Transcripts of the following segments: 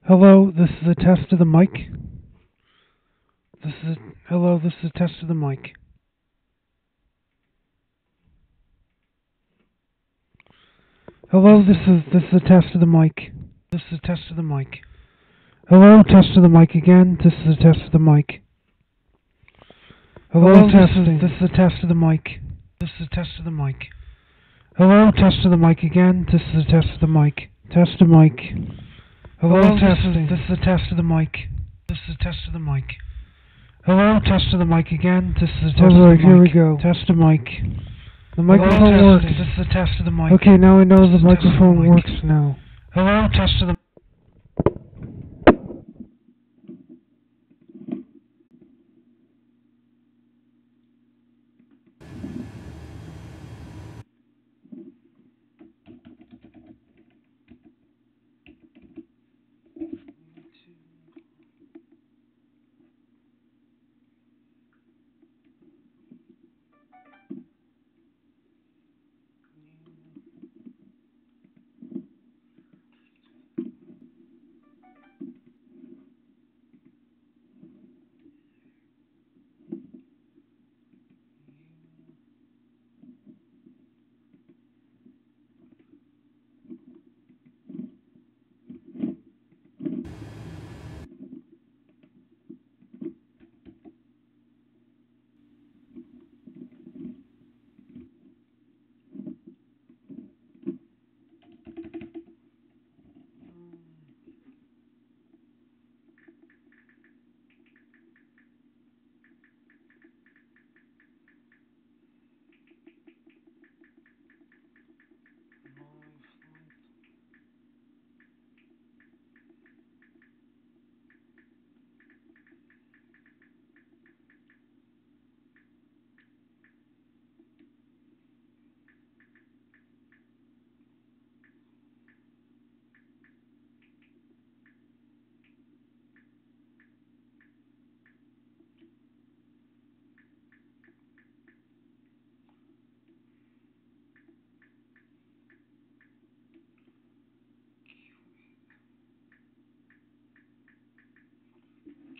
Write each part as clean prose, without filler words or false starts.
Hello, this is a test of the mic. Hello, this is a test of the mic. Hello, this is a test of the mic. This is a test of the mic. Hello, test of the mic again. This is a test of the mic. Hello, testing. This is a test of the mic. This is a test of the mic. Hello, test of the mic again. This is a test of the mic. Test of mic. Hello, testing. This is a test of the mic. This is a test of the mic. Hello, test of the mic again. This is a test of the mic. Here we go. Test of mic. The microphone works. This is a test of the mic. Okay, now I know the microphone works now. Hello, test of the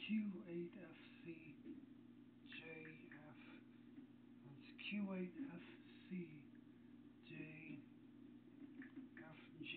Q8FC JF. That's Q8FC JFG.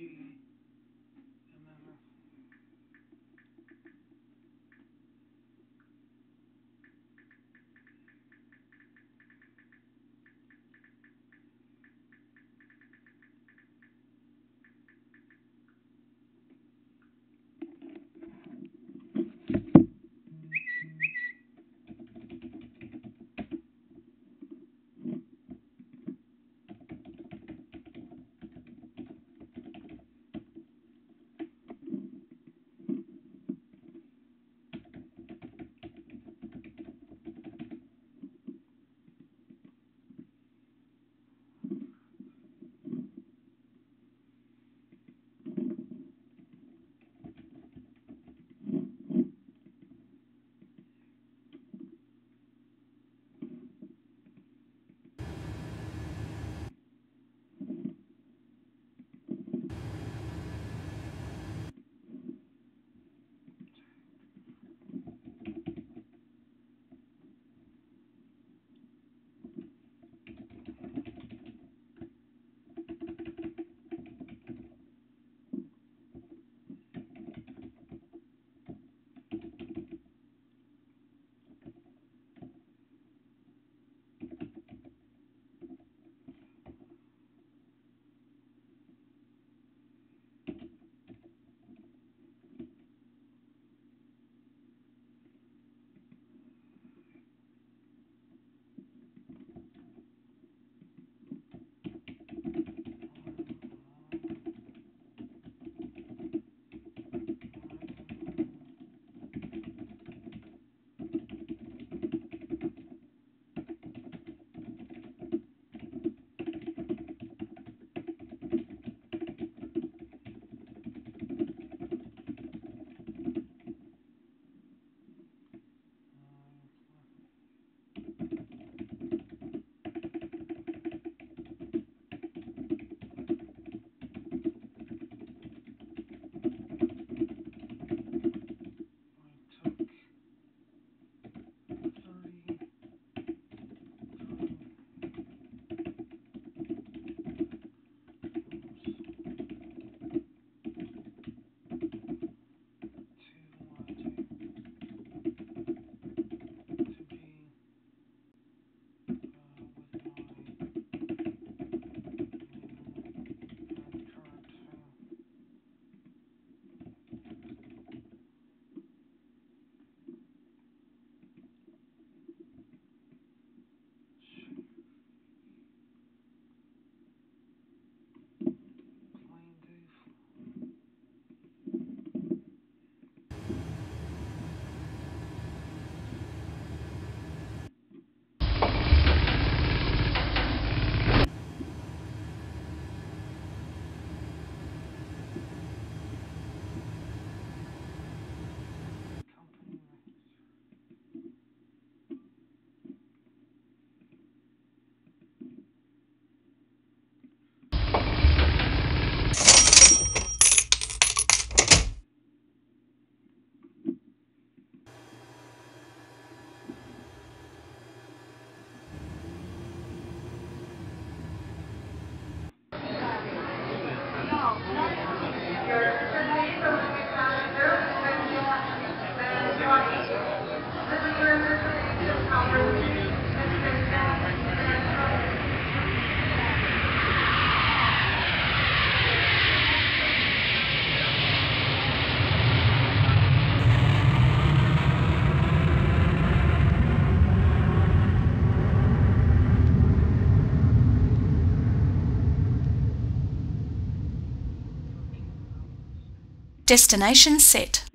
Destination set.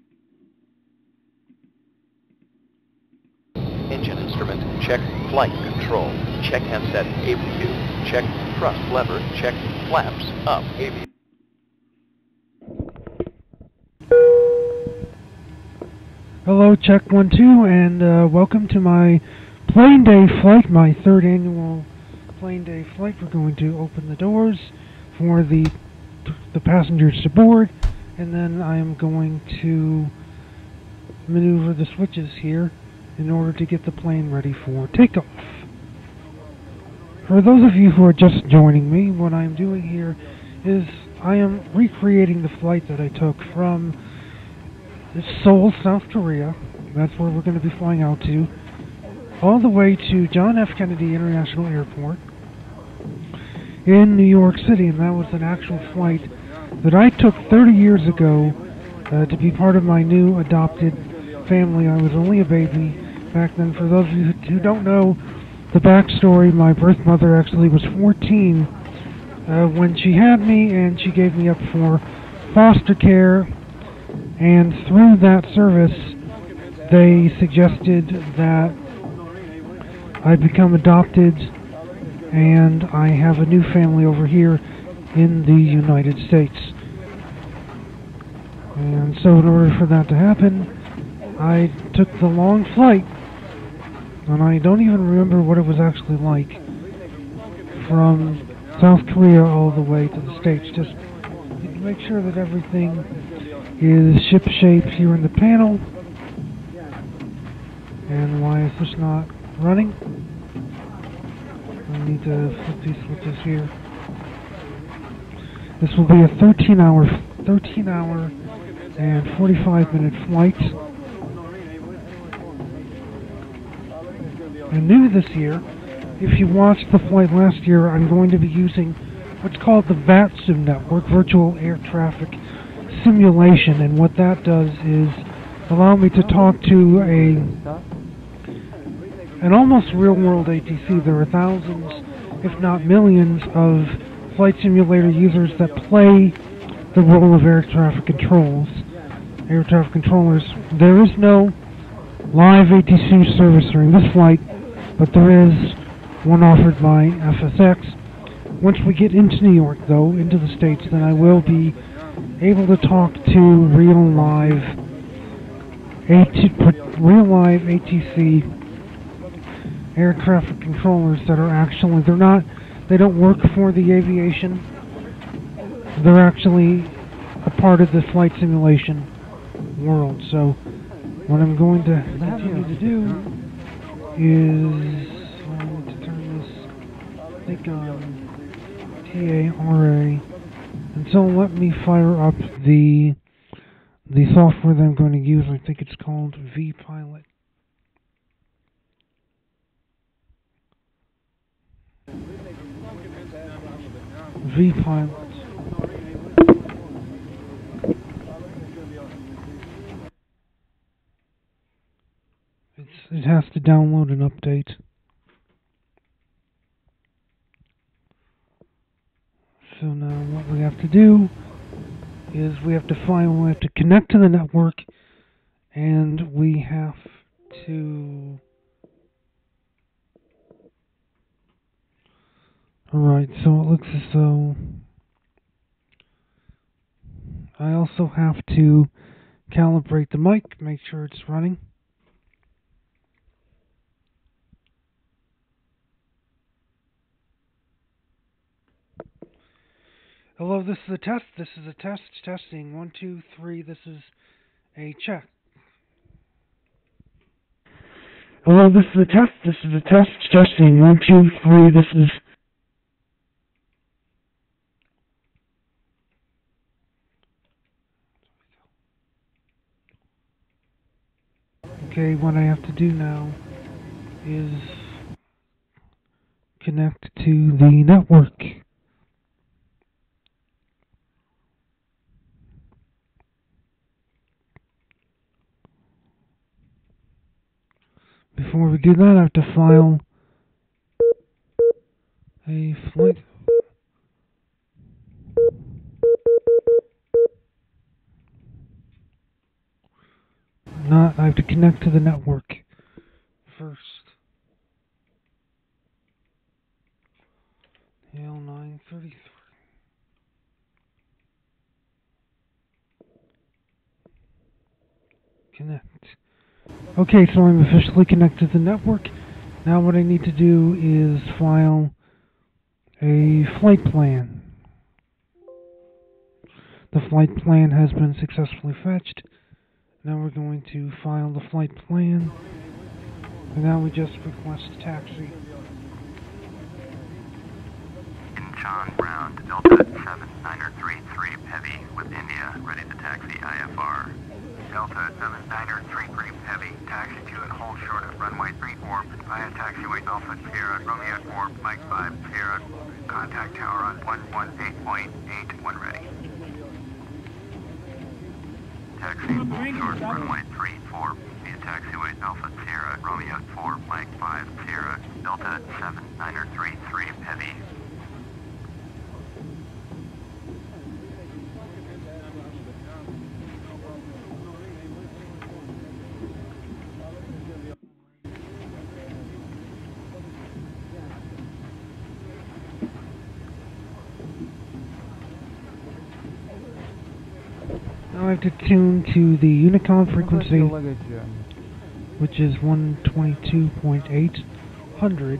Engine instrument, check flight control, check handset AVQ, check thrust lever, check flaps up AVQ. Hello, check 1-2, and welcome to my plane day flight, my third annual plane day flight. We're going to open the doors for the passengers to board, and then I am going to maneuver the switches here in order to get the plane ready for takeoff. For those of you who are just joining me, what I'm doing here is I am recreating the flight that I took from Seoul, South Korea. That's where we're going to be flying out to, all the way to John F. Kennedy International Airport in New York City, and that was an actual flight that I took 30 years ago to be part of my new adopted family. I was only a baby back then. For those of you who don't know the backstory, my birth mother actually was 14 when she had me, and she gave me up for foster care, and through that service they suggested that I become adopted, and I have a new family over here in the United States. And so in order for that to happen, I took the long flight, and I don't even remember what it was actually like, from South Korea all the way to the States, just to make sure that everything is ship-shape here in the panel. And why is this not running? I need to flip these switches here. This will be a 13-hour and 45-minute flight. And new this year, if you watched the flight last year, I'm going to be using what's called the VATSIM network, Virtual Air Traffic Simulation, and what that does is allow me to talk to an almost real-world ATC. There are thousands, if not millions, of flight simulator users that play the role of air traffic controllers. There is no live ATC service during this flight, but there is one offered by FSX. Once we get into New York, though, into the States, then I will be able to talk to real live ATC air traffic controllers that are actually, they don't work for the aviation. They're actually a part of the flight simulation world. So what I'm going to continue to do is I'm going to turn this, I think on TARA, and so let me fire up the software that I'm going to use. I think it's called vPilot. vPilot. It has to download an update. So now what we have to do is we have to connect to the network, and we have to... Alright, so it looks as though I also have to calibrate the mic, make sure it's running. Hello, this is a test. This is a test. Testing. 1, 2, 3. This is a check. Hello, this is a test. This is a test. Testing. 1, 2, 3. This is... Okay, what I have to do now is connect to the network. Before we do that, I have to file a flight. have to connect to the network first. L933. Connect. Okay, so I'm officially connected to the network. Now what I need to do is file a flight plan. The flight plan has been successfully fetched. Now we're going to file the flight plan. And now we just request taxi. Incheon Brown to Delta 7933 Heavy with India, ready to taxi IFR. Delta 7933 Heavy, taxi to and hold short of runway 34 via taxiway Alpha Sierra, Romeo 4, Mike 5, Sierra, contact tower on 118.8 when ready. Taxi hold short runway 34 via taxiway Alpha Sierra, Romeo 4, Mike 5, Sierra, Delta 7933 Heavy. Now I have to tune to the Unicom frequency, which is 122.800.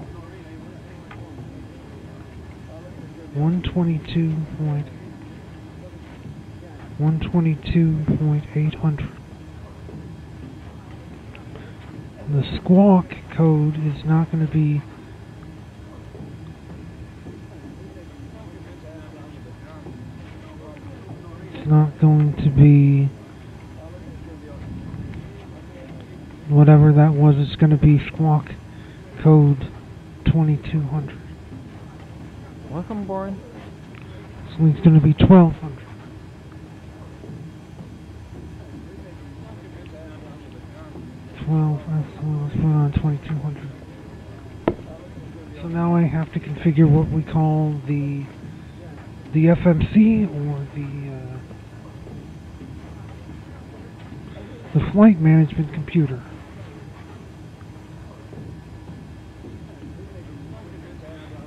122.800. The squawk code is not going to be whatever that was. It's going to be squawk code 2200. Welcome aboard. So it's going to be 1200. Let's put on 2200. So now I have to configure what we call the FMC, or the flight management computer.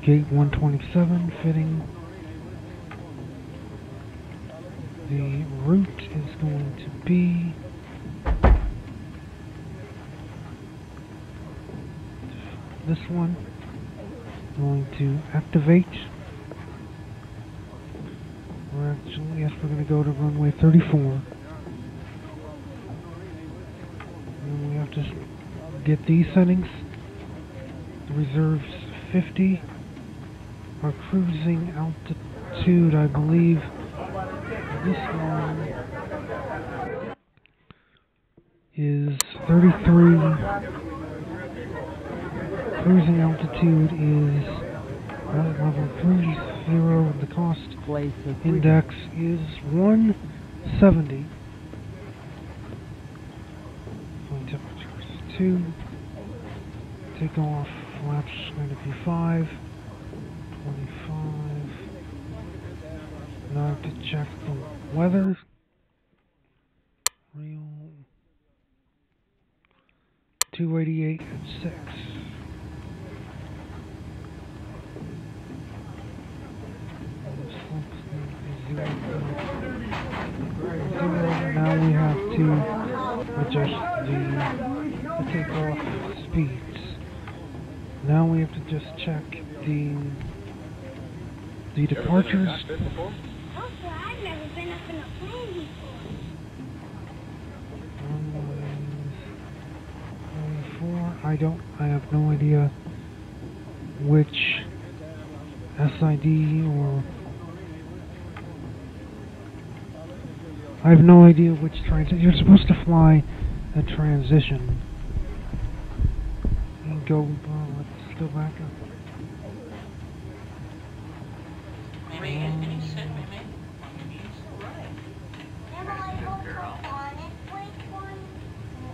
Gate 127 fitting. The route is going to be this one. Going to activate. We're going to go to runway 34. And we have to get these settings. The reserves 50. Our cruising altitude, I believe, this one is 33. Cruising altitude is level 30. The cost index is 170. Flight temperature is 2. Takeoff flaps is going to be 5. 25. Now I have to check the weather. Real 288 at 6. Now we have to adjust the takeoff speeds. Now we have to just check the departures. Also, I've never been up in a plane before. I have no idea which SID or I have no idea which transition. You're supposed to fly a transition. And go, let's go back up.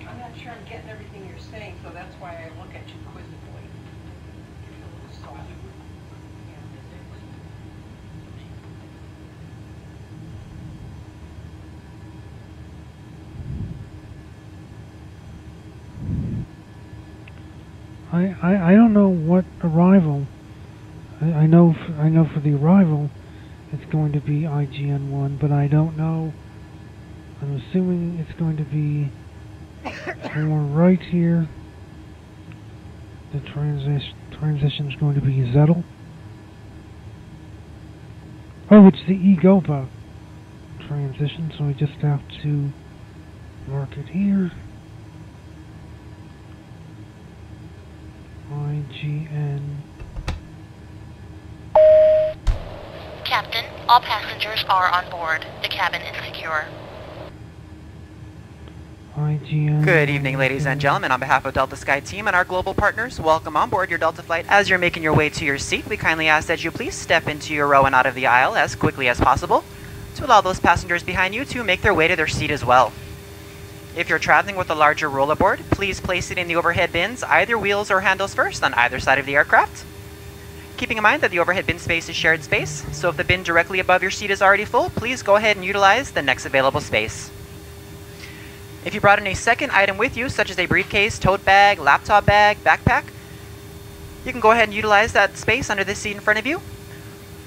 I'm not sure I'm getting everything you're saying, so that's why I look at you quizzically. I don't know what arrival. I know for the arrival it's going to be IGN-1, but I don't know. I'm assuming it's going to be for right here. The transition is going to be Zettel. Oh, it's the EGOPA transition, so I just have to mark it here. IGN. Captain, all passengers are on board. The cabin is secure. IGN. Good evening, ladies and gentlemen. On behalf of Delta Sky Team and our global partners, welcome on board your Delta flight. As you're making your way to your seat, we kindly ask that you please step into your row and out of the aisle as quickly as possible to allow those passengers behind you to make their way to their seat as well. If you're traveling with a larger rollerboard, please place it in the overhead bins, either wheels or handles first, on either side of the aircraft. Keeping in mind that the overhead bin space is shared space, so if the bin directly above your seat is already full, please go ahead and utilize the next available space. If you brought in a second item with you, such as a briefcase, tote bag, laptop bag, backpack, you can go ahead and utilize that space under the seat in front of you,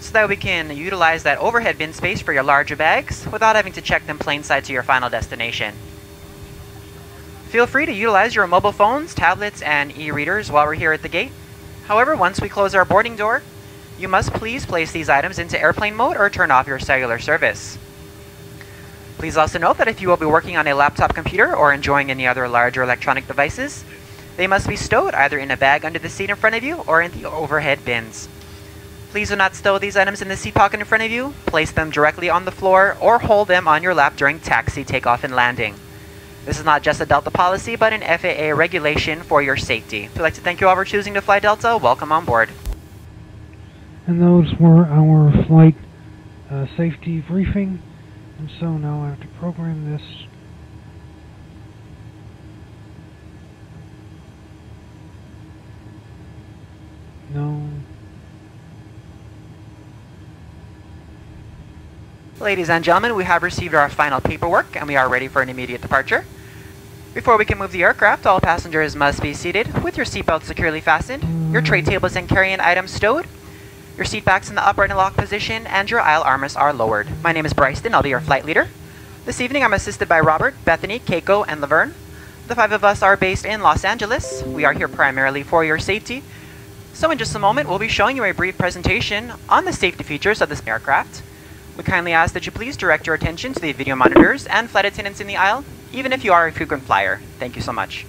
so that we can utilize that overhead bin space for your larger bags without having to check them plain sight to your final destination. Feel free to utilize your mobile phones, tablets, and e-readers while we're here at the gate. However, once we close our boarding door, you must please place these items into airplane mode or turn off your cellular service. Please also note that if you will be working on a laptop computer or enjoying any other larger electronic devices, they must be stowed either in a bag under the seat in front of you or in the overhead bins. Please do not stow these items in the seat pocket in front of you, place them directly on the floor, or hold them on your lap during taxi, takeoff, and landing. This is not just a Delta policy, but an FAA regulation for your safety. We'd like to thank you all for choosing to fly Delta. Welcome on board. And those were our flight safety briefing. And so now I have to program this. No. Ladies and gentlemen, we have received our final paperwork and we are ready for an immediate departure. Before we can move the aircraft, all passengers must be seated with your seatbelt securely fastened, your tray tables and carry-in items stowed, your seat backs in the upright and locked position, and your aisle armrests are lowered. My name is Bryson, I'll be your flight leader. This evening I'm assisted by Robert, Bethany, Keiko, and Laverne. The 5 of us are based in Los Angeles. We are here primarily for your safety. So in just a moment, we'll be showing you a brief presentation on the safety features of this aircraft. We kindly ask that you please direct your attention to the video monitors and flight attendants in the aisle, even if you are a frequent flyer. Thank you so much.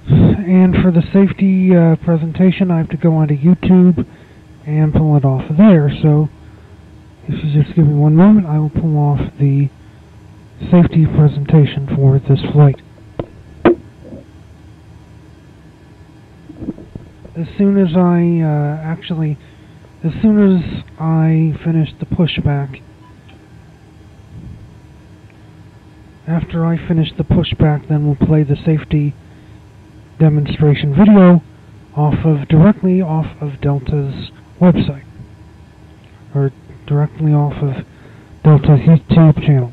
And for the safety presentation, I have to go onto YouTube and pull it off of there. So if you just give me one moment, I will pull off the safety presentation for this flight. As soon as I finish the pushback, after I finish the pushback, then we'll play the safety demonstration video directly off of Delta's website, or directly off of Delta's YouTube channel.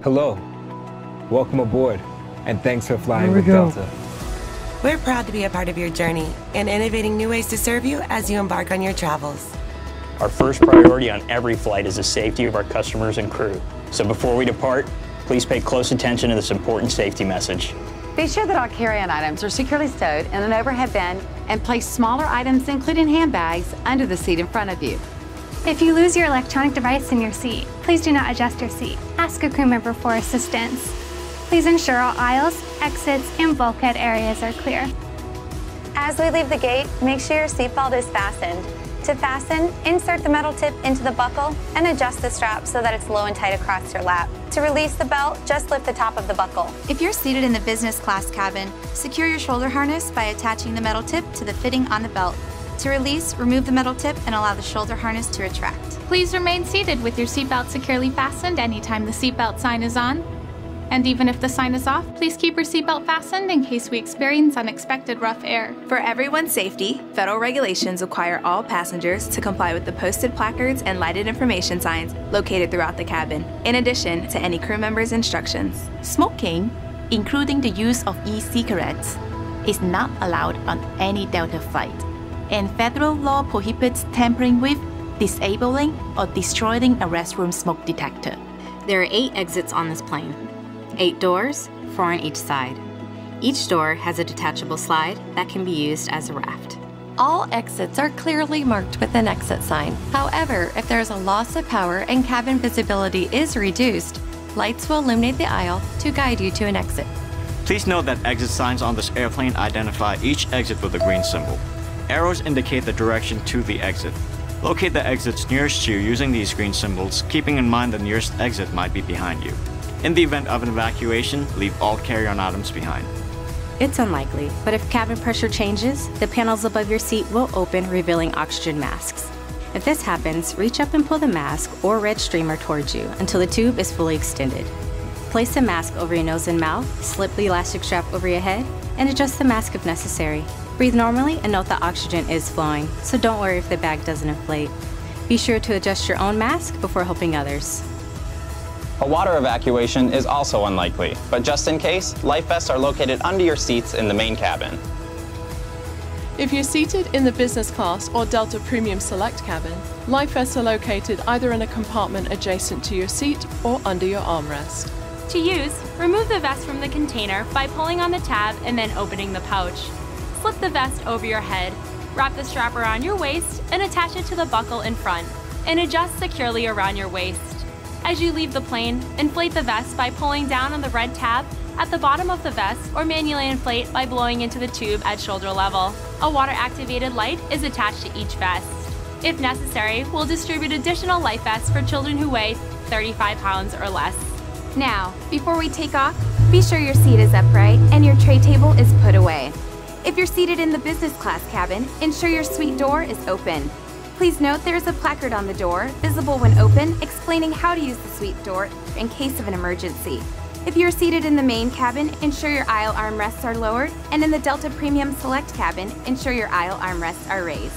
Hello, welcome aboard, and thanks for flying Here we with go. Delta. We're proud to be a part of your journey and innovating new ways to serve you as you embark on your travels. Our first priority on every flight is the safety of our customers and crew. So before we depart, please pay close attention to this important safety message. Be sure that all carry-on items are securely stowed in an overhead bin and place smaller items, including handbags, under the seat in front of you. If you lose your electronic device in your seat, please do not adjust your seat. Ask a crew member for assistance. Please ensure all aisles, exits, and bulkhead areas are clear. As we leave the gate, make sure your seatbelt is fastened. To fasten, insert the metal tip into the buckle and adjust the strap so that it's low and tight across your lap. To release the belt, just lift the top of the buckle. If you're seated in the business class cabin, secure your shoulder harness by attaching the metal tip to the fitting on the belt. To release, remove the metal tip and allow the shoulder harness to retract. Please remain seated with your seatbelt securely fastened anytime the seatbelt sign is on. And even if the sign is off, please keep your seatbelt fastened in case we experience unexpected rough air. For everyone's safety, federal regulations require all passengers to comply with the posted placards and lighted information signs located throughout the cabin, in addition to any crew member's instructions. Smoking, including the use of e-cigarettes, is not allowed on any Delta flight, and federal law prohibits tampering with, disabling, or destroying a restroom smoke detector. There are 8 exits on this plane. 8 doors, 4 on each side. Each door has a detachable slide that can be used as a raft. All exits are clearly marked with an exit sign. However, if there is a loss of power and cabin visibility is reduced, lights will illuminate the aisle to guide you to an exit. Please note that exit signs on this airplane identify each exit with a green symbol. Arrows indicate the direction to the exit. Locate the exits nearest you using these green symbols, keeping in mind the nearest exit might be behind you. In the event of an evacuation, leave all carry-on items behind. It's unlikely, but if cabin pressure changes, the panels above your seat will open, revealing oxygen masks. If this happens, reach up and pull the mask or red streamer towards you until the tube is fully extended. Place the mask over your nose and mouth, slip the elastic strap over your head, and adjust the mask if necessary. Breathe normally and note that oxygen is flowing, so don't worry if the bag doesn't inflate. Be sure to adjust your own mask before helping others. A water evacuation is also unlikely, but just in case, life vests are located under your seats in the main cabin. If you're seated in the business class or Delta Premium Select cabin, life vests are located either in a compartment adjacent to your seat or under your armrest. To use, remove the vest from the container by pulling on the tab and then opening the pouch. Slip the vest over your head, wrap the strap around your waist, and attach it to the buckle in front, and adjust securely around your waist. As you leave the plane, inflate the vest by pulling down on the red tab at the bottom of the vest or manually inflate by blowing into the tube at shoulder level. A water-activated light is attached to each vest. If necessary, we'll distribute additional life vests for children who weigh 35 pounds or less. Now, before we take off, be sure your seat is upright and your tray table is put away. If you're seated in the business class cabin, ensure your suite door is open. Please note there is a placard on the door, visible when open, explaining how to use the suite door in case of an emergency. If you're seated in the main cabin, ensure your aisle armrests are lowered, and in the Delta Premium Select cabin, ensure your aisle armrests are raised.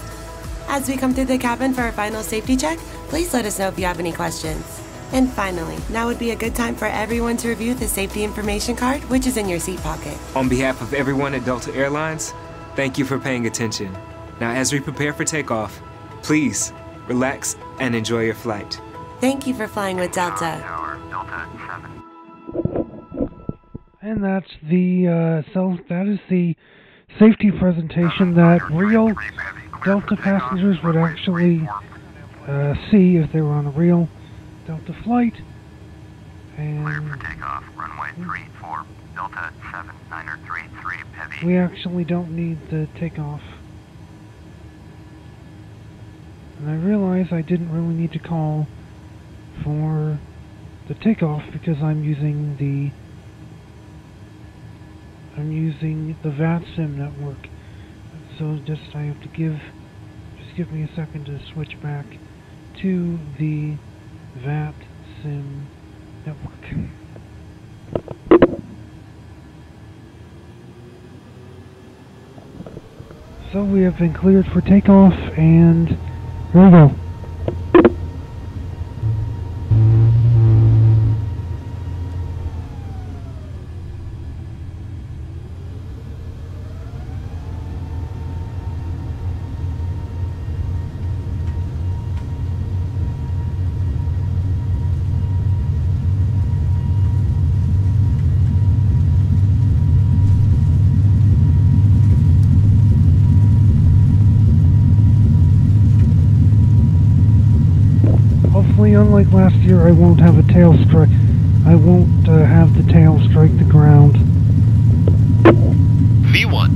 As we come through the cabin for our final safety check, please let us know if you have any questions. And finally, now would be a good time for everyone to review the safety information card, which is in your seat pocket. On behalf of everyone at Delta Airlines, thank you for paying attention. Now, as we prepare for takeoff, please relax and enjoy your flight. Thank you for flying with Delta. And that's the that is the safety presentation that real Delta passengers would actually see if they were on a real Delta flight. And cleared for takeoff, runway 34, Delta 7933 heavy. We actually don't need the takeoff. And I realize I didn't really need to call for the takeoff because I'm using the VATSIM network. So I have to give me a second to switch back to the VATSIM network. So we have been cleared for takeoff, and here we go. Unlike last year, I won't have a tail strike. I won't have the tail strike the ground. V1.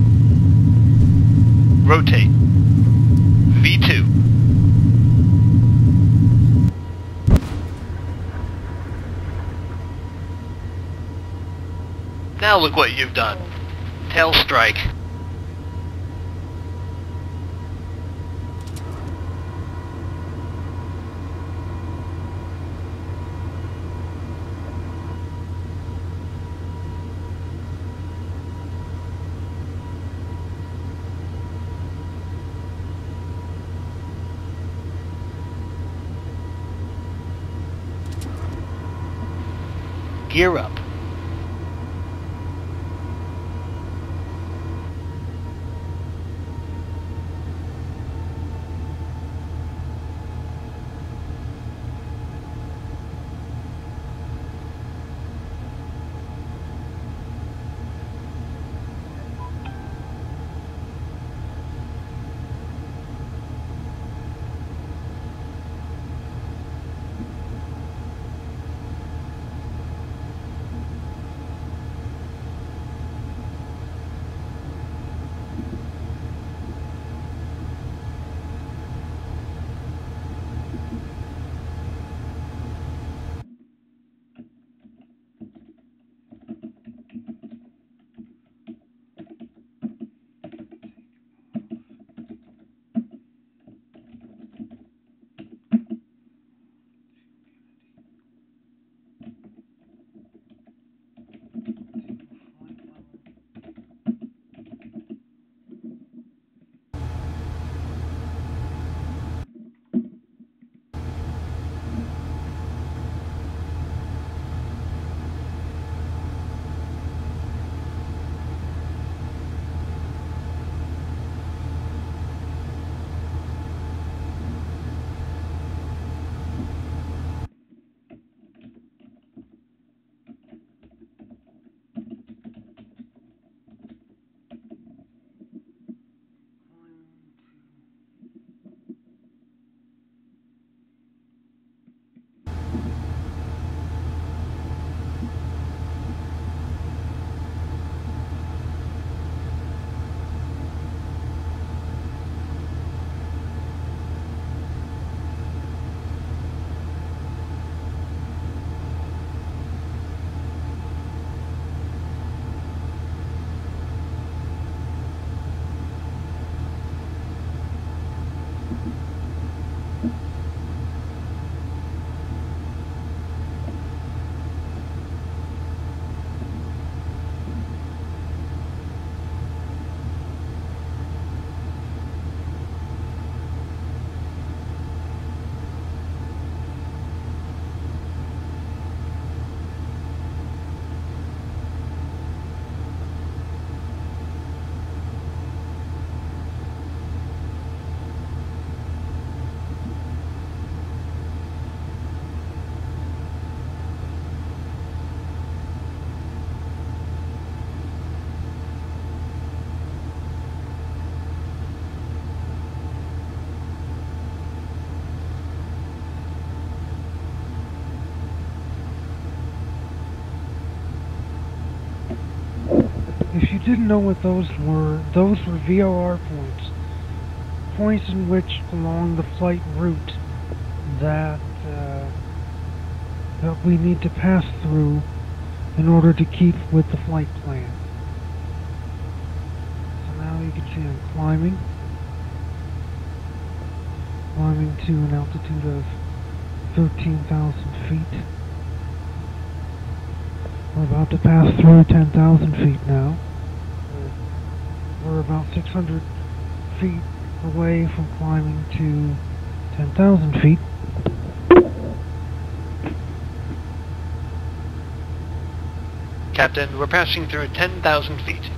Rotate. V2. Now look what you've done. Tail strike. gear up. If you didn't know what those were VOR points. Points in which along the flight route that that we need to pass through in order to keep with the flight plan. So now you can see I'm climbing to an altitude of 13,000 feet. We're about to pass through 10,000 feet now. We're about 600 feet away from climbing to 10,000 feet. Captain, we're passing through 10,000 feet.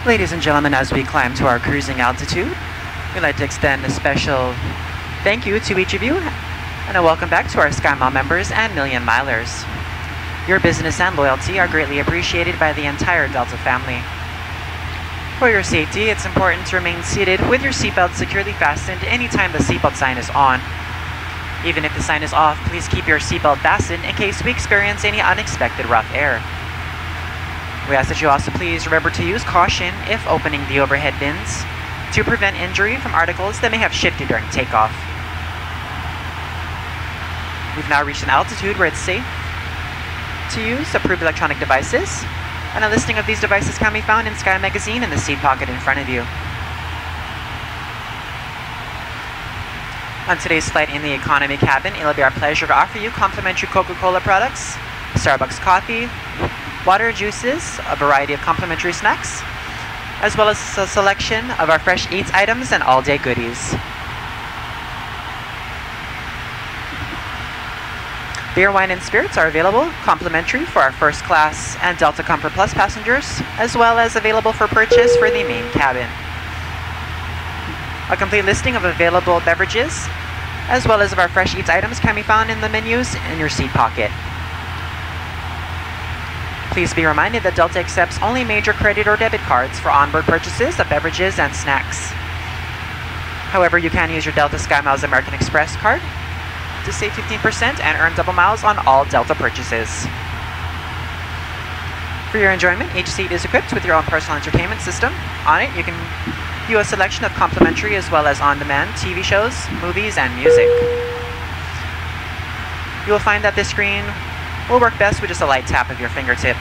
Ladies and gentlemen, as we climb to our cruising altitude, we'd like to extend a special thank you to each of you and a welcome back to our SkyMile members and Million Milers. Your business and loyalty are greatly appreciated by the entire Delta family. For your safety, it's important to remain seated with your seatbelt securely fastened anytime the seatbelt sign is on. Even if the sign is off, please keep your seatbelt fastened in case we experience any unexpected rough air. We ask that you also please remember to use caution if opening the overhead bins to prevent injury from articles that may have shifted during takeoff. We've now reached an altitude where it's safe to use approved electronic devices, and a listing of these devices can be found in Sky Magazine in the seat pocket in front of you. On today's flight in the economy cabin, it'll be our pleasure to offer you complimentary Coca-Cola products, Starbucks coffee, water, juices, a variety of complimentary snacks, as well as a selection of our fresh eats items and all-day goodies. Beer, wine, and spirits are available complimentary for our first class and Delta Comfort Plus passengers, as well as available for purchase for the main cabin. A complete listing of available beverages, as well as of our fresh eats items, can be found in the menus in your seat pocket. Please be reminded that Delta accepts only major credit or debit cards for onboard purchases of beverages and snacks. However, you can use your Delta SkyMiles American Express card to save 15% and earn double miles on all Delta purchases. For your enjoyment, each seat is equipped with your own personal entertainment system. On it, you can view a selection of complimentary as well as on-demand TV shows, movies, and music. You will find that this screen will work best with just a light tap of your fingertip.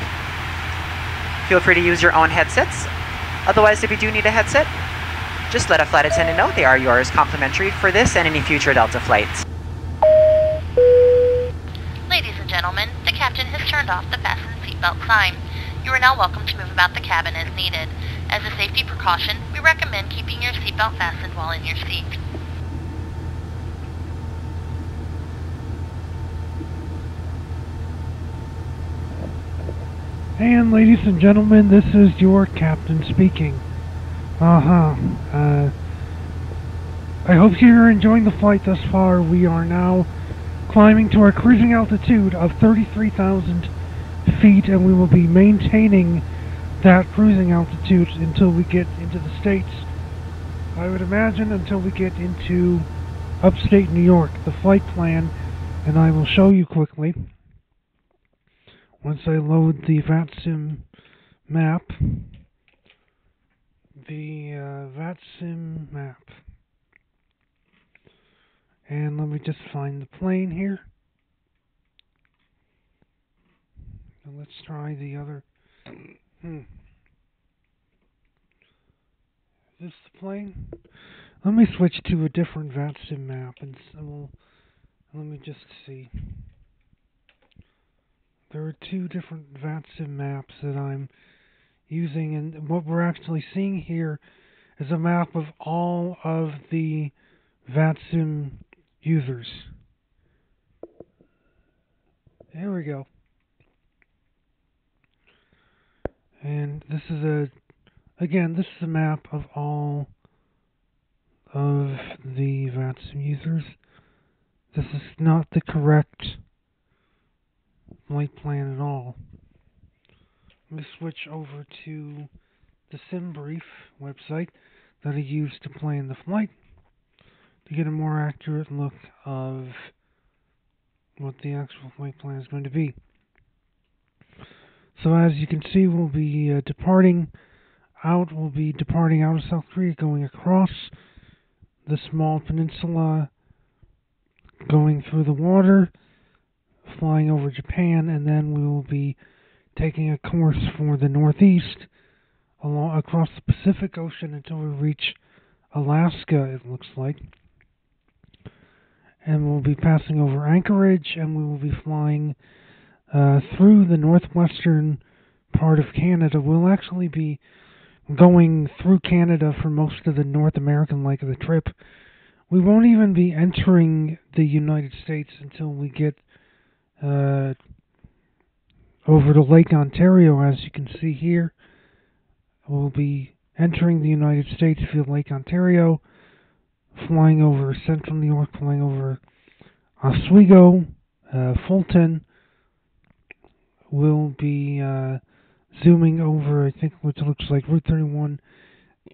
Feel free to use your own headsets. Otherwise, if you do need a headset, just let a flight attendant know they are yours complimentary for this and any future Delta flights. Ladies and gentlemen, the captain has turned off the fasten seatbelt sign. You are now welcome to move about the cabin as needed. As a safety precaution, we recommend keeping your seatbelt fastened while in your seat. And ladies and gentlemen, this is your captain speaking. I hope you're enjoying the flight thus far. We are now climbing to our cruising altitude of 33,000 feet, and we will be maintaining that cruising altitude until we get into the States. I would imagine until we get into upstate New York. The flight plan, and I will show you quickly once I load the VATSIM map. The VATSIM map. And let me just find the plane here. And let's try the other. Is this the plane? Let me switch to a different VATSIM map and let me just see. There are two different VATSIM maps that I'm using, and what we're actually seeing here is a map of all of the VATSIM users. There we go. And this is this is a map of all of the VATSIM users. This is not the correct flight plan at all. Let me switch over to the SimBrief website that I use to plan the flight to get a more accurate look of what the actual flight plan is going to be. So as you can see, we'll be departing out of South Korea, going across the small peninsula, going through the water, flying over Japan, and then we will be taking a course for the northeast across the Pacific Ocean until we reach Alaska, it looks like. And we'll be passing over Anchorage, and we will be flying through the northwestern part of Canada. We'll actually be going through Canada for most of the North American leg of the trip. We won't even be entering the United States until we get over to Lake Ontario. As you can see here, we'll be entering the United States via Lake Ontario, flying over central New York, flying over Oswego, Fulton. We'll be zooming over, I think, what looks like Route 31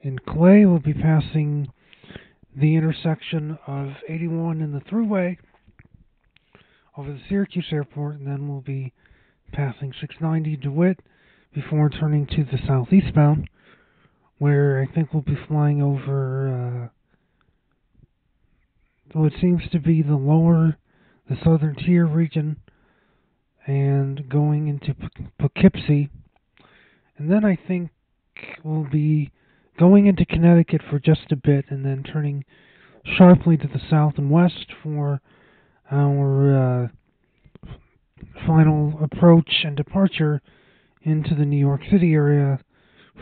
In Clay, we'll be passing the intersection of 81 and the Thruway over the Syracuse Airport, and then we'll be passing 690 DeWitt before turning to the southeastbound, where I think we'll be flying over what seems to be the southern tier region, and going into Poughkeepsie. And then I think we'll be going into Connecticut for just a bit, and then turning sharply to the south and west for our final approach and departure into the New York City area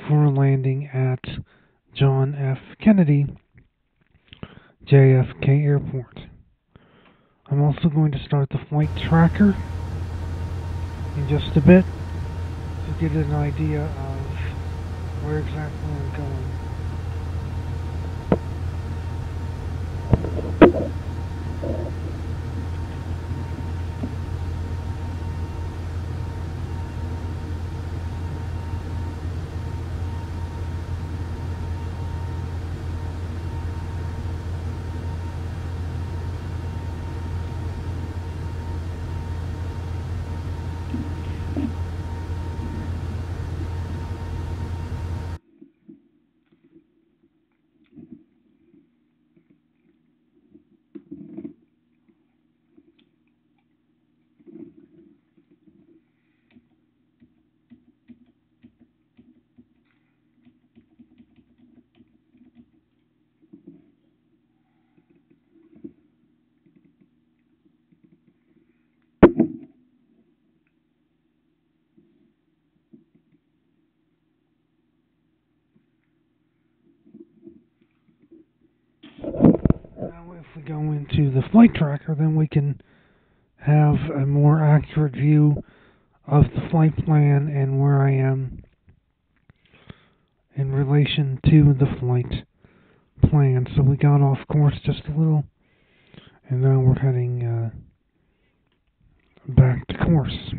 for a landing at John F. Kennedy, JFK Airport. I'm also going to start the flight tracker in just a bit to get an idea of where exactly I'm going. If we go into the flight tracker, then we can have a more accurate view of the flight plan and where I am in relation to the flight plan. So we got off course just a little, and now we're heading back to course.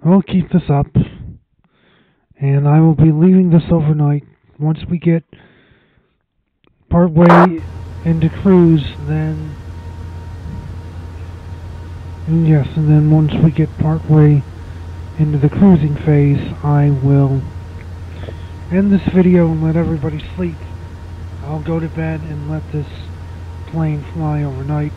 I'll keep this up, and I will be leaving this overnight. Once we get partway into cruise, then and then once we get partway into the cruising phase, I will end this video and let everybody sleep. I'll go to bed and let this plane fly overnight.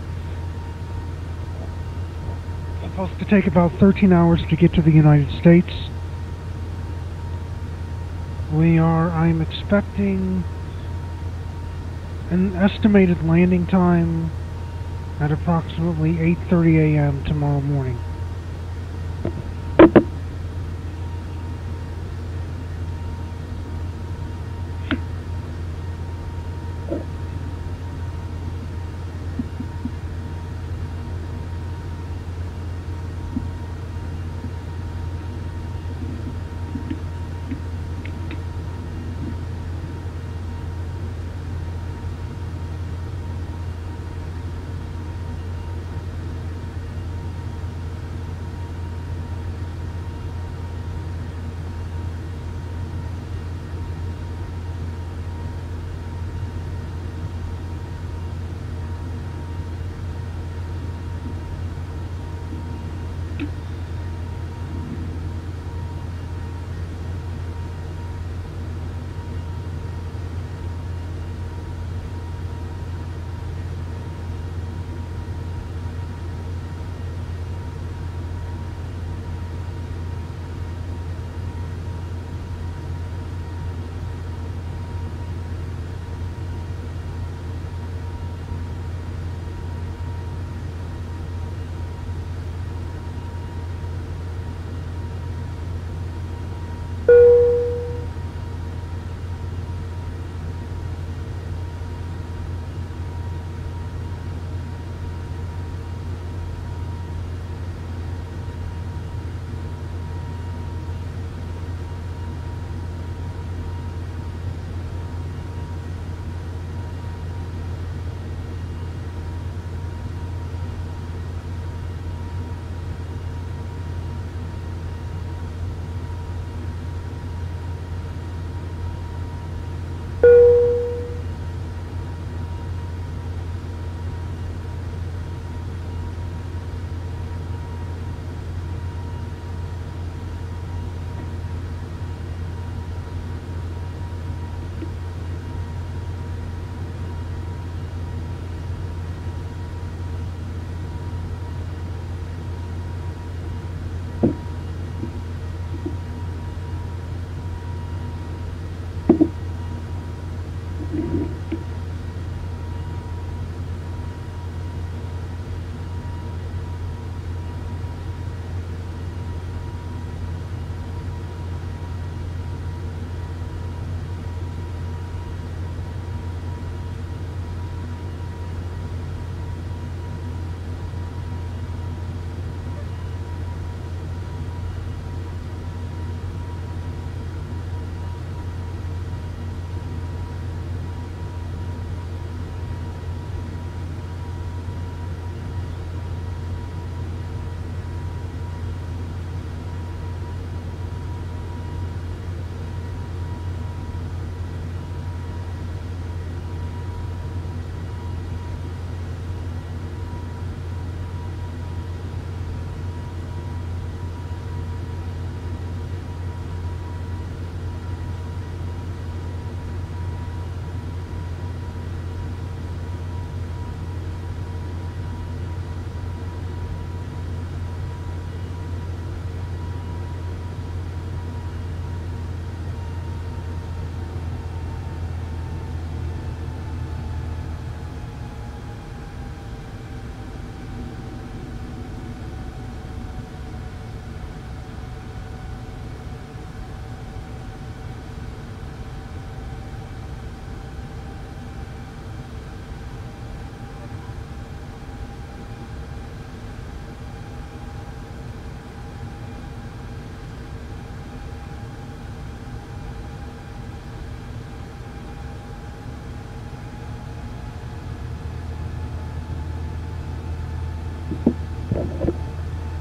It's supposed to take about 13 hours to get to the United States. I'm expecting an estimated landing time at approximately 8:30 a.m. tomorrow morning.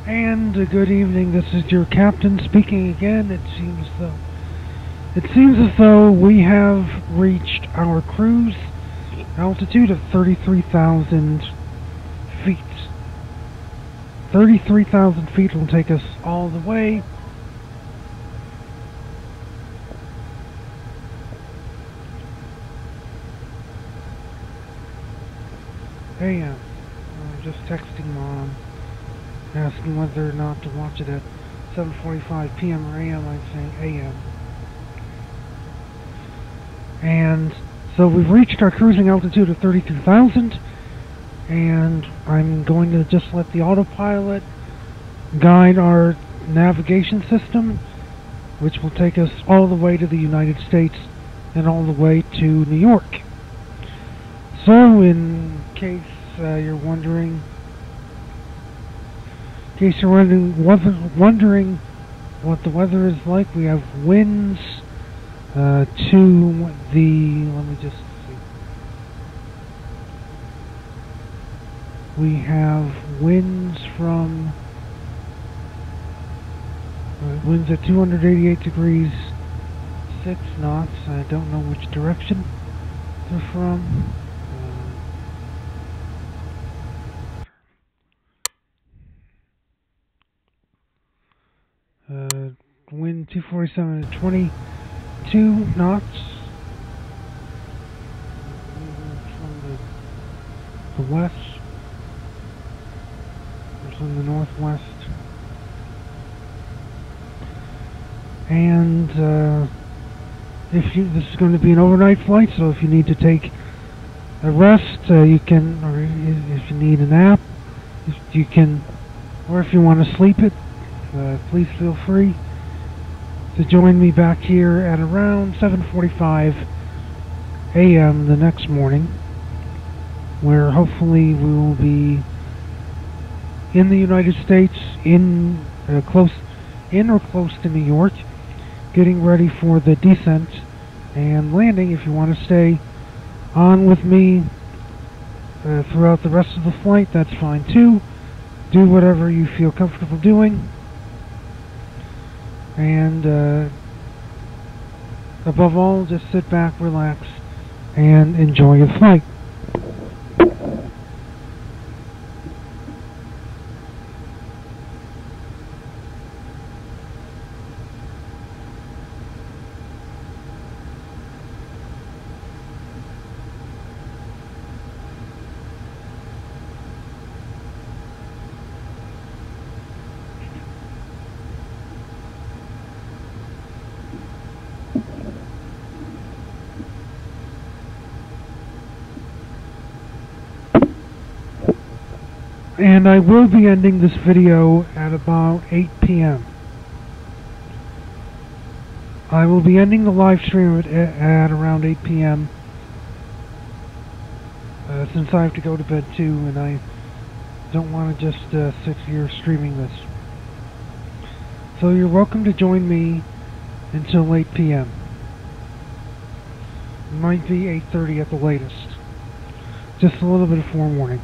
And good evening, this is your captain speaking again. It seems as though we have reached our cruise altitude of 33,000 feet. 33,000 feet will take us all the way AM. I'm just texting Mom, asking whether or not to watch it at 7:45 PM or AM. I'm saying AM. And so we've reached our cruising altitude of 32,000, and I'm going to just let the autopilot guide our navigation system, which will take us all the way to the United States and all the way to New York. So, in case you're wondering, wondering what the weather is like, we have winds to the, let me just see. We have winds from winds at 288 degrees 6 knots. I don't know which direction they're from. Wind 247 at 22 knots from the west, or from the northwest. And this is going to be an overnight flight, so if you need to take a rest, you can, or if you need a nap, you can, or if you want to sleep it, please feel free to join me back here at around 7:45 AM the next morning, where hopefully we will be in the United States, close to New York, getting ready for the descent and landing. If you want to stay on with me throughout the rest of the flight, that's fine too. Do whatever you feel comfortable doing. And above all, just sit back, relax, and enjoy the flight. And I will be ending this video at about 8 PM. I will be ending the live stream at around 8 PM. Since I have to go to bed too, and I don't want to just sit here streaming this. So you're welcome to join me until 8 PM. It might be 8:30 at the latest. Just a little bit of forewarning.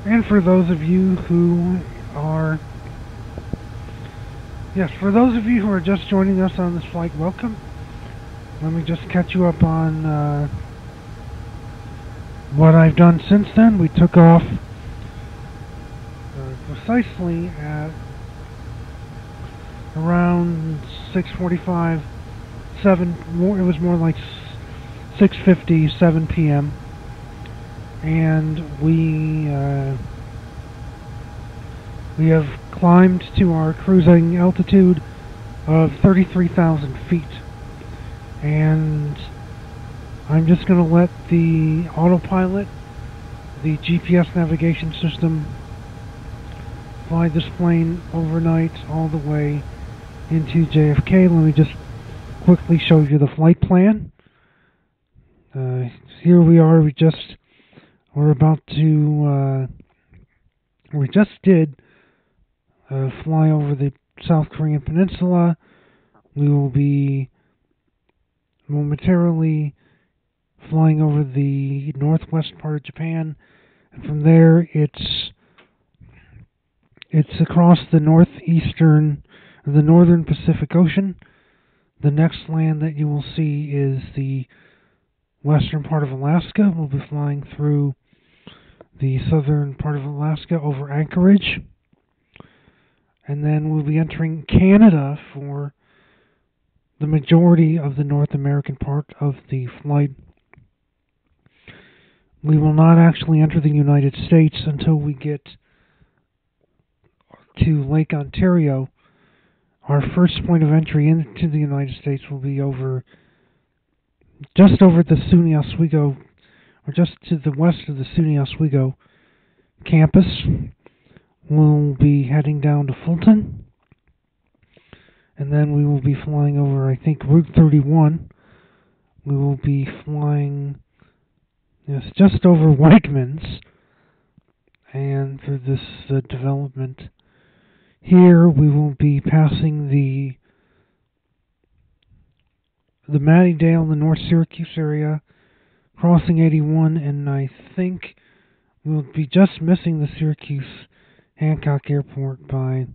And for those of you who are... Yes, for those of you who are just joining us on this flight, welcome. Let me just catch you up on what I've done since then. We took off precisely at around 6:45, 7, it was more like 6:50, 7 p.m. And we have climbed to our cruising altitude of 33,000 feet. And I'm just going to let the autopilot, the GPS navigation system, fly this plane overnight all the way into JFK. Let me just quickly show you the flight plan. Here we are. We just did fly over the South Korean peninsula. We will be momentarily flying over the northwest part of Japan, and from there it's across the northern Pacific Ocean. The next land that you will see is the western part of Alaska. We'll be flying through the southern part of Alaska over Anchorage, and then we'll be entering Canada for the majority of the North American part of the flight. We will not actually enter the United States until we get to Lake Ontario. Our first point of entry into the United States will be just over the SUNY Oswego, or just to the west of the SUNY Oswego campus. We'll be heading down to Fulton, and then we will be flying over, I think, Route 31. We will be flying just over Wegmans, and through this development here, we will be passing the Mattydale, the North Syracuse area, crossing 81, and I think we'll be just missing the Syracuse Hancock Airport by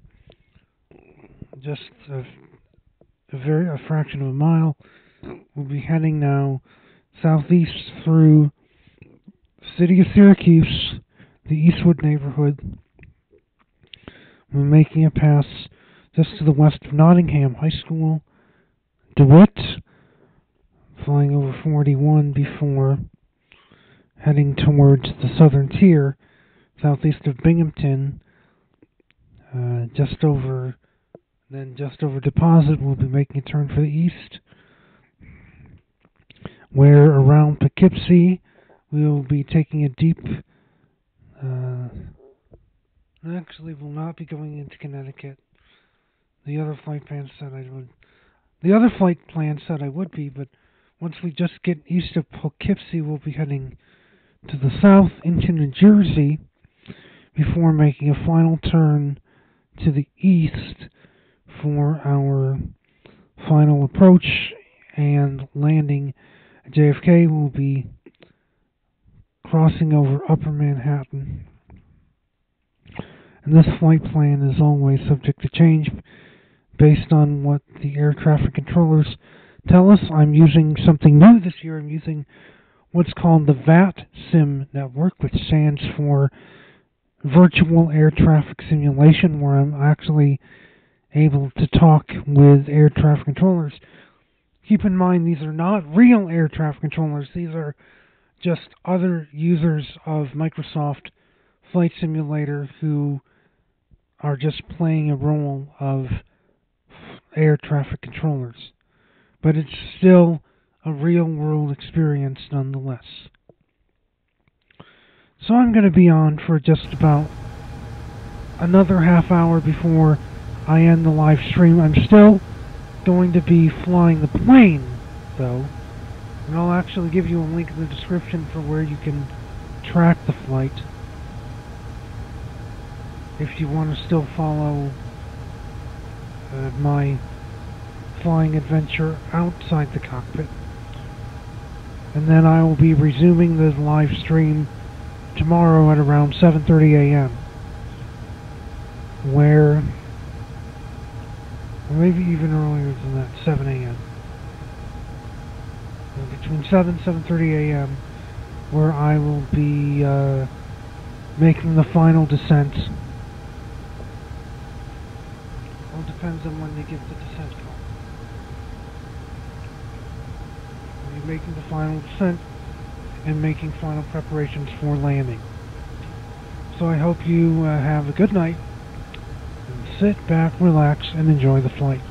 just a fraction of a mile. We'll be heading now southeast through the city of Syracuse, the Eastwood neighborhood. We're making a pass just to the west of Nottingham High School, DeWitt, flying over 41 before heading towards the southern tier, southeast of Binghamton, just over Deposit. We'll be making a turn for the east, where around Poughkeepsie we will be taking a deep... Actually, we'll not be going into Connecticut. The other flight plan said I would be, but once we just get east of Poughkeepsie, we'll be heading to the south into New Jersey before making a final turn to the east for our final approach and landing at JFK. We'll be crossing over Upper Manhattan. And this flight plan is always subject to change based on what the air traffic controllers tell us. I'm using something new this year. I'm using what's called the VATSIM network, which stands for Virtual Air Traffic Simulation, where I'm actually able to talk with air traffic controllers. Keep in mind, these are not real air traffic controllers. These are just other users of Microsoft Flight Simulator who are just playing a role of air traffic controllers. But it's still a real-world experience nonetheless. So I'm going to be on for just about another half hour before I end the live stream. I'm still going to be flying the plane, though, and I'll actually give you a link in the description for where you can track the flight if you want to still follow my flying adventure outside the cockpit. And then I will be resuming the live stream tomorrow at around 7:30 a.m. where, or maybe even earlier than that, 7 a.m. Between 7 and 7:30 a.m. where I will be making the final descent. All depends on when they give the descent call. I'll be making the final descent and making final preparations for landing. So I hope you have a good night, and sit back, relax, and enjoy the flight.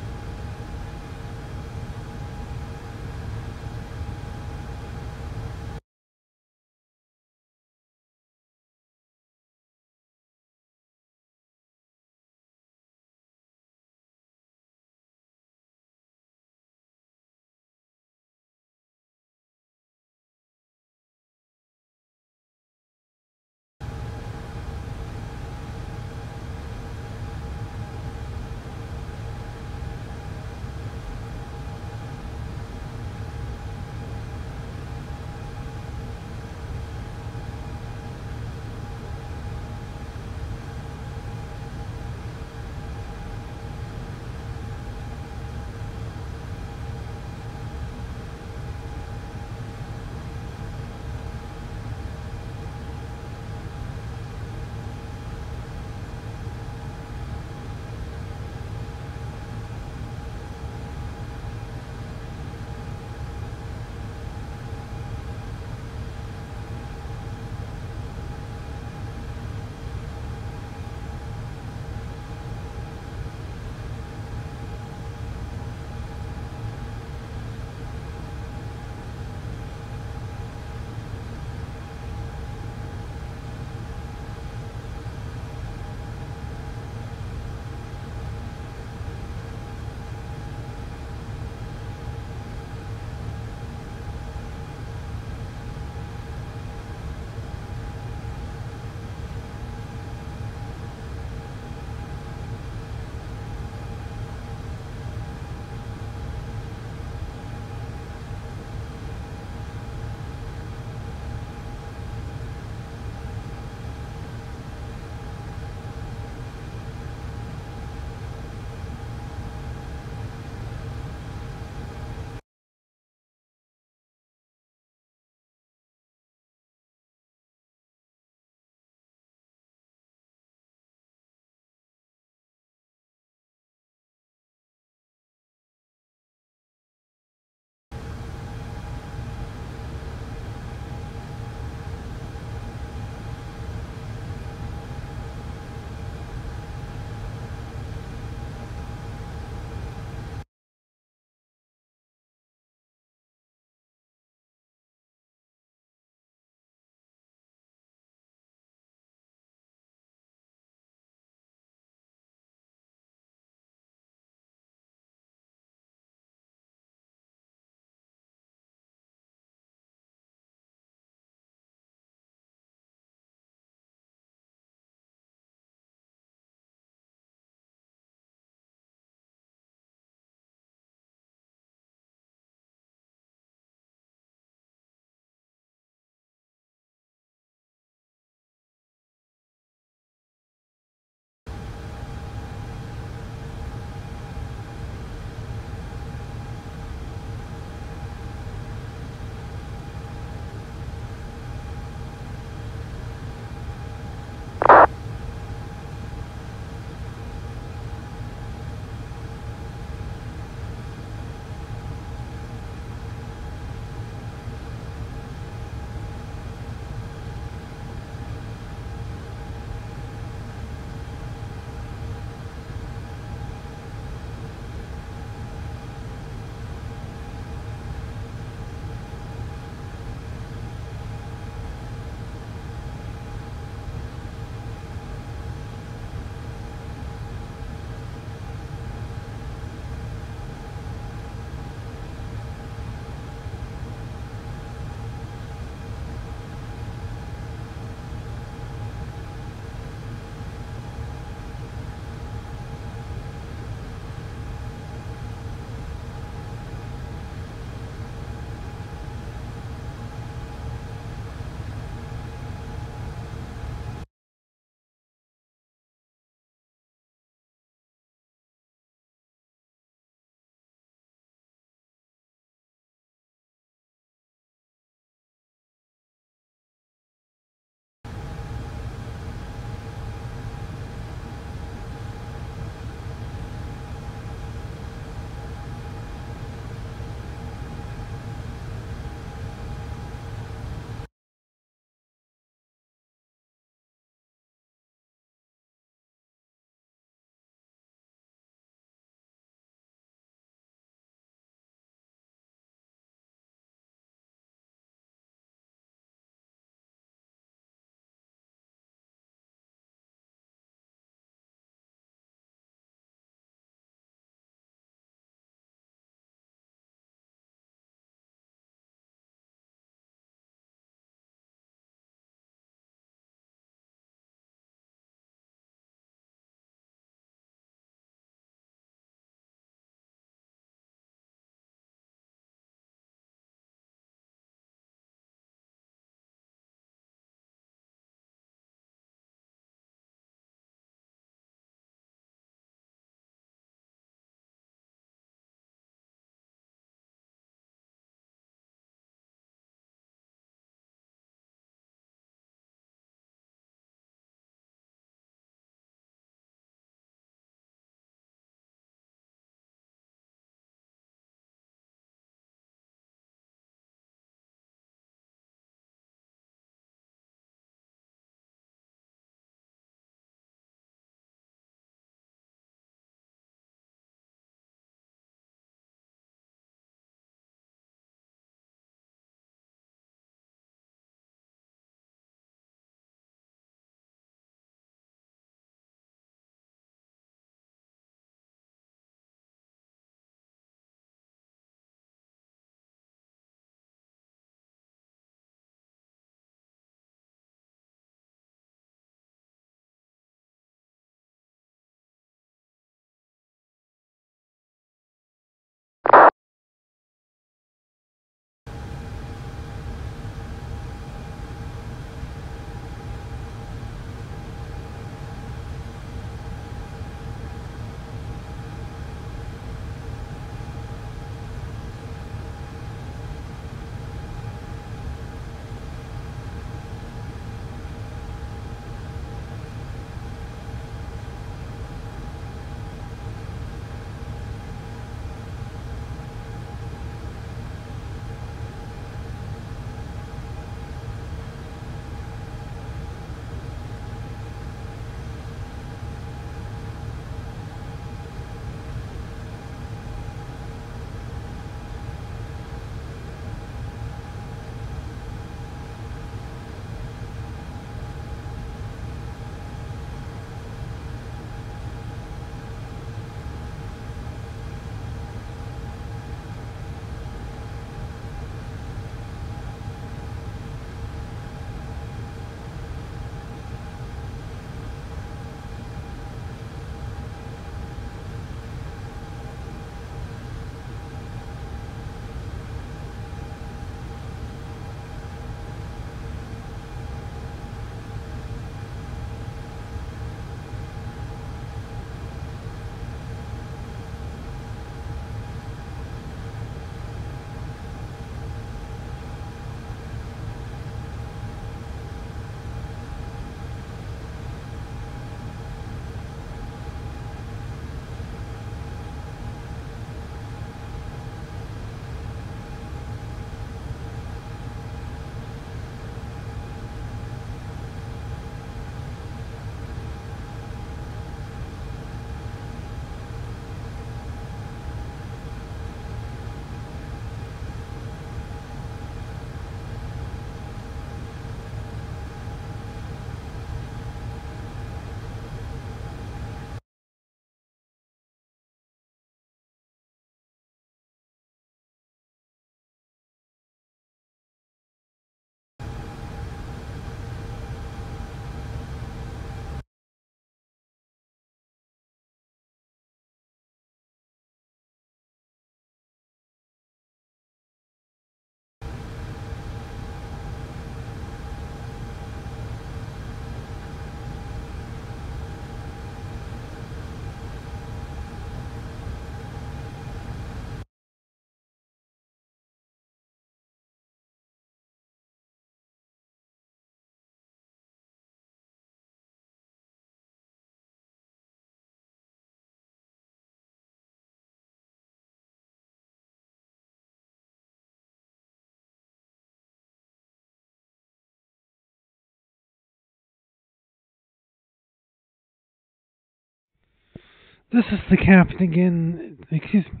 This is the captain again. Excuse me.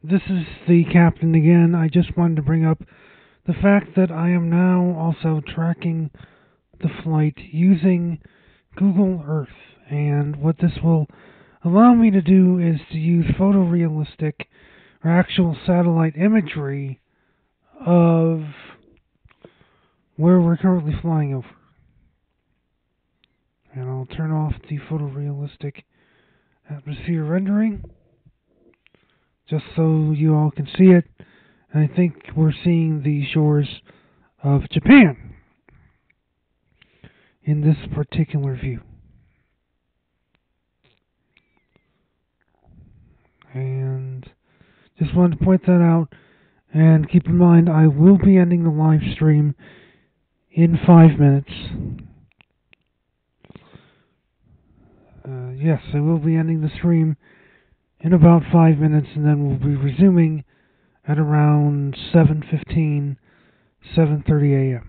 This is the captain again. I just wanted to bring up the fact that I am now also tracking the flight using Google Earth. And what this will allow me to do is to use photorealistic or actual satellite imagery of where we're currently flying over. And I'll turn off the photorealistic atmosphere rendering just so you all can see it. And I think we're seeing the shores of Japan in this particular view. And just wanted to point that out. And keep in mind, I will be ending the live stream in 5 minutes. Yes, I will be ending the stream in about 5 minutes, and then we'll be resuming at around 7:15, 7:30 a.m.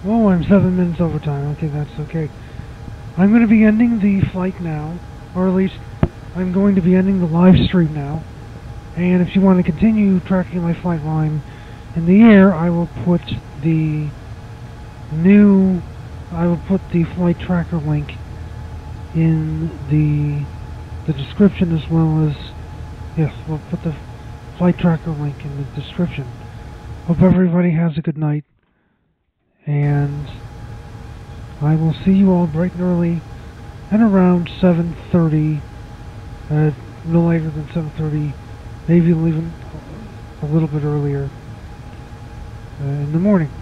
Oh, I'm 7 minutes over time. Okay, that's okay. I'm going to be ending the flight now, or at least I'm going to be ending the live stream now. And if you want to continue tracking my flight while I'm in the air, I will put the flight tracker link in the description, as well as, yes, we'll put the flight tracker link in the description. Hope everybody has a good night, and I will see you all bright and early at around 7:30, no later than 7:30, maybe even a little bit earlier in the morning.